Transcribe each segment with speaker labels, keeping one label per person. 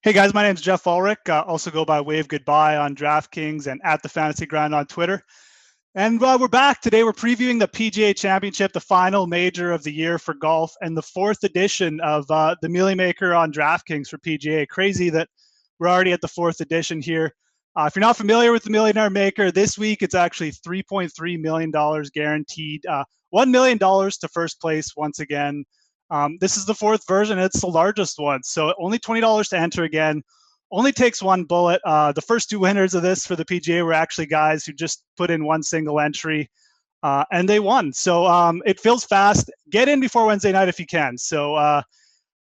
Speaker 1: Hey guys, my name is Geoff Ulrich. Also go by Wave Goodbye on DraftKings and at the Fantasy Grind on Twitter. And we're back today. We're previewing the PGA Championship, the final major of the year for golf, and the fourth edition of the Millionaire Maker on DraftKings for PGA. Crazy that we're already at the fourth edition here. If you're not familiar with the Millionaire Maker, this week it's actually $3.3 million guaranteed, $1 million to first place once again. This is the fourth version. It's the largest one. So only $20 to enter again. Only takes one bullet. The first two winners of this for the PGA were actually guys who just put in one single entry, and they won. So it feels fast. Get in before Wednesday night if you can. So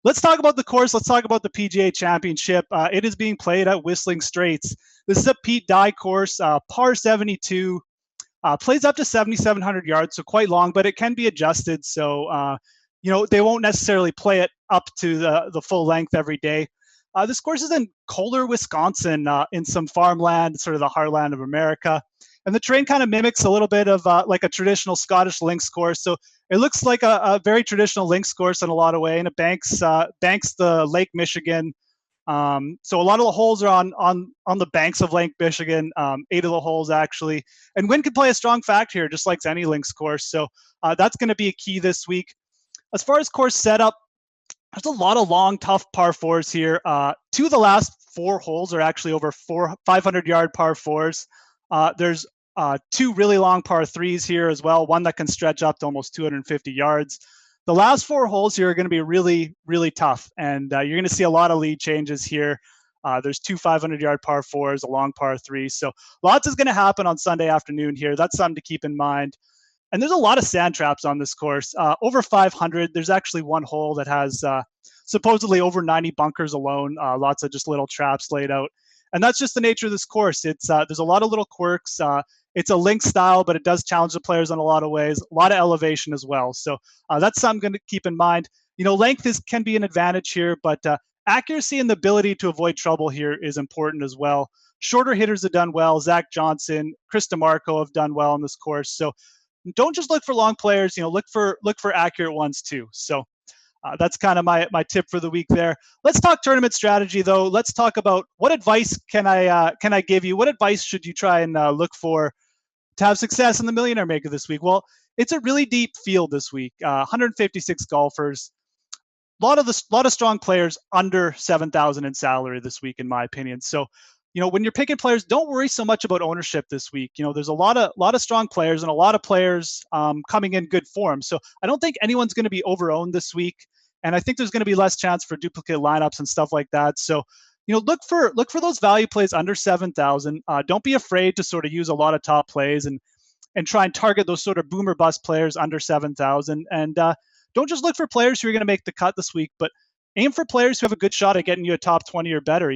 Speaker 1: let's talk about the course. Let's talk about the PGA Championship. It is being played at Whistling Straits. This is a Pete Dye course, par 72. Plays up to 7,700 yards, so quite long, but it can be adjusted. So they won't necessarily play it up to the full length every day. This course is in Kohler, Wisconsin, in some farmland, sort of the heartland of America. And the terrain kind of mimics a little bit of like a traditional Scottish links course. So it looks like a very traditional links course in a lot of ways, and it banks the Lake Michigan. So a lot of the holes are on the banks of Lake Michigan, 8 of the holes actually. And wind can play a strong factor here, just like any links course. So that's going to be a key this week. As far as course setup, there's a lot of long, tough par fours here. Two of the last 4 holes are actually over 500-yard par fours. There's 2 really long par threes here as well, one that can stretch up to almost 250 yards. The last 4 holes here are going to be really, really tough, and you're going to see a lot of lead changes here. There's 2 500-yard par fours, a long par three. So lots is going to happen on Sunday afternoon here. That's something to keep in mind. And there's a lot of sand traps on this course. Over 500, there's actually one hole that has supposedly over 90 bunkers alone. Lots of just little traps laid out. And that's just the nature of this course. There's a lot of little quirks. It's a link style, but it does challenge the players in a lot of ways. A lot of elevation as well. So that's something I'm going to keep in mind. Length can be an advantage here, but accuracy and the ability to avoid trouble here is important as well. Shorter hitters have done well. Zach Johnson, Chris DeMarco have done well on this course. So don't just look for long players, look for accurate ones too. So that's kind of my tip for the week there. Let's talk tournament strategy though. Let's talk about what advice can I give you? What advice should you try and look for to have success in the Millionaire Maker this week? Well, it's a really deep field this week. 156 golfers. A lot of strong players under 7,000 in salary this week, in my opinion. So when you're picking players, don't worry so much about ownership this week. There's a lot of strong players and a lot of players coming in good form. So I don't think anyone's going to be over-owned this week. And I think there's going to be less chance for duplicate lineups and stuff like that. So, look for those value plays under 7,000. Don't be afraid to sort of use a lot of top plays and try and target those sort of boomer bust players under 7,000. And don't just look for players who are going to make the cut this week, but aim for players who have a good shot at getting you a top 20 or better.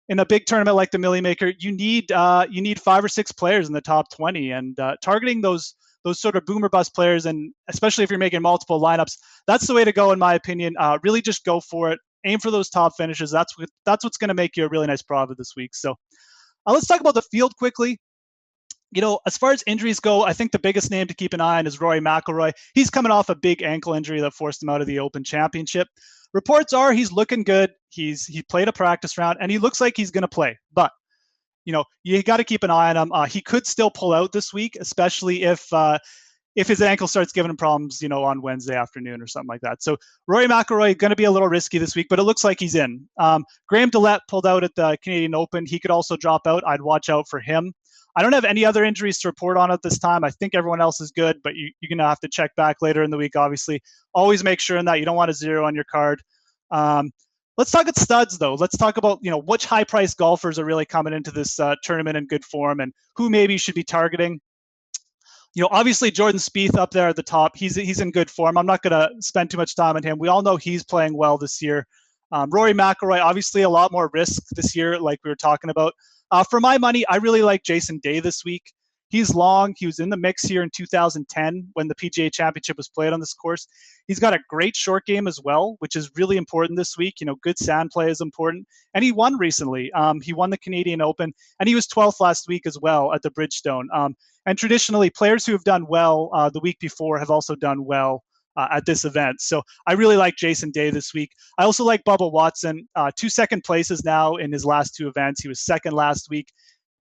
Speaker 1: In a big tournament like the Millie Maker, you need 5 or 6 players in the top 20, and targeting those sort of boomer bust players, and especially if you're making multiple lineups, that's the way to go in my opinion. Really just go for it. Aim for those top finishes. That's what's going to make you a really nice profit this week. So let's talk about the field quickly. As far as injuries go, I think the biggest name to keep an eye on is Rory McIlroy. He's coming off a big ankle injury that forced him out of the Open Championship. Reports are he's looking good. He played a practice round, and he looks like he's going to play. But, you got to keep an eye on him. He could still pull out this week, especially if his ankle starts giving him problems, on Wednesday afternoon or something like that. So Rory McIlroy going to be a little risky this week, but it looks like he's in. Graham Dillette pulled out at the Canadian Open. He could also drop out. I'd watch out for him. I don't have any other injuries to report on at this time. I think everyone else is good, but you're going to have to check back later in the week, obviously. Always make sure in that you don't want a 0 on your card. Let's talk at studs, though. Let's talk about, which high-priced golfers are really coming into this tournament in good form and who maybe you should be targeting. Obviously Jordan Spieth up there at the top. He's in good form. I'm not going to spend too much time on him. We all know he's playing well this year. Rory McIlroy, obviously a lot more risk this year, like we were talking about. For my money, I really like Jason Day this week. He's long. He was in the mix here in 2010 when the PGA Championship was played on this course. He's got a great short game as well, which is really important this week. Good sand play is important. And he won recently. He won the Canadian Open, and he was 12th last week as well at the Bridgestone. And traditionally, players who have done well the week before have also done well at this event. So I really like Jason Day this week. I also like Bubba Watson. 2 second places now in his last 2 events. He was second last week.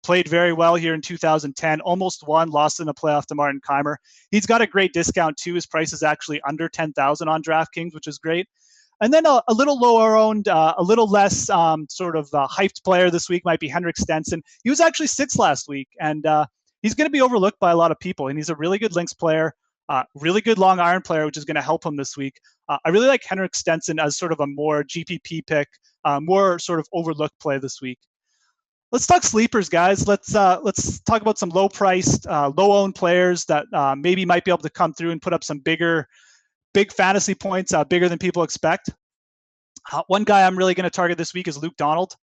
Speaker 1: Played very well here in 2010, almost won, lost in the playoff to Martin Keimer. He's got a great discount too. His price is actually under 10,000 on DraftKings, which is great. And then a little lower owned, a little less hyped player this week might be Henrik Stenson. He was actually 6th last week, and he's going to be overlooked by a lot of people. And he's a really good links player, really good long iron player, which is going to help him this week. I really like Henrik Stenson as sort of a more GPP pick, more sort of overlooked play this week. Let's talk sleepers, guys. Let's talk about some low-priced, low-owned players that maybe might be able to come through and put up some big fantasy points, bigger than people expect. One guy I'm really going to target this week is Luke Donald.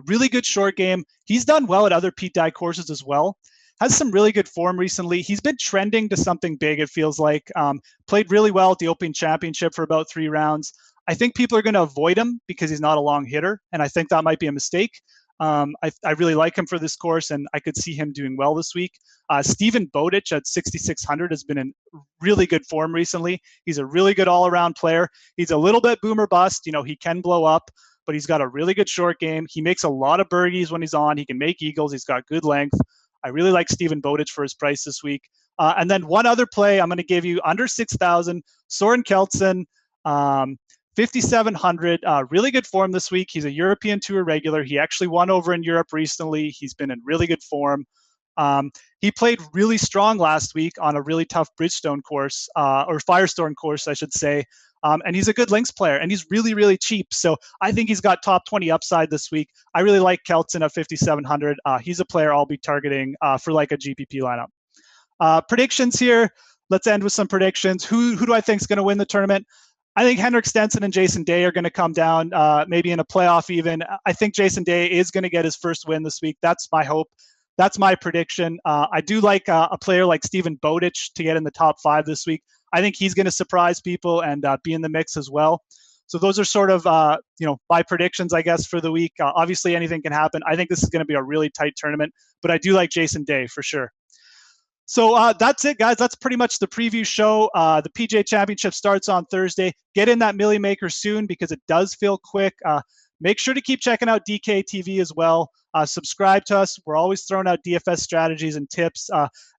Speaker 1: Really good short game. He's done well at other Pete Dye courses as well. Has some really good form recently. He's been trending to something big, it feels like. Played really well at the Open Championship for about 3 rounds. I think people are going to avoid him because he's not a long hitter, and I think that might be a mistake. I really like him for this course, and I could see him doing well this week. Stephen Bowditch at 6,600 has been in really good form recently. He's a really good all-around player. He's a little bit boomer bust. He can blow up, but he's got a really good short game. He makes a lot of birdies when he's on. He can make eagles. He's got good length. I really like Stephen Bowditch for his price this week. And then one other play I'm going to give you under 6,000, Soren Keltsen. 5,700, really good form this week. He's a European Tour regular. He actually won over in Europe recently. He's been in really good form. He played really strong last week on a really tough Bridgestone course, or Firestone course, I should say. And he's a good links player, and he's really, really cheap. So I think he's got top 20 upside this week. I really like Keltsen at 5,700. He's a player I'll be targeting for like a GPP lineup. Predictions here. Let's end with some predictions. Who do I think is going to win the tournament? I think Henrik Stenson and Jason Day are going to come down, maybe in a playoff even. I think Jason Day is going to get his first win this week. That's my hope. That's my prediction. I do like a player like Stephen Bowditch to get in the top 5 this week. I think he's going to surprise people and be in the mix as well. So those are sort of, my predictions, I guess, for the week. Obviously, anything can happen. I think this is going to be a really tight tournament, but I do like Jason Day for sure. So that's it, guys. That's pretty much the preview show. The PGA Championship starts on Thursday. Get in that Millie Maker soon because it does feel quick. Make sure to keep checking out DKTV as well. Subscribe to us. We're always throwing out DFS strategies and tips.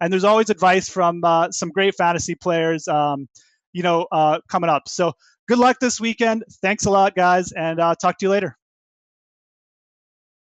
Speaker 1: And there's always advice from some great fantasy players, coming up. So good luck this weekend. Thanks a lot, guys, and talk to you later.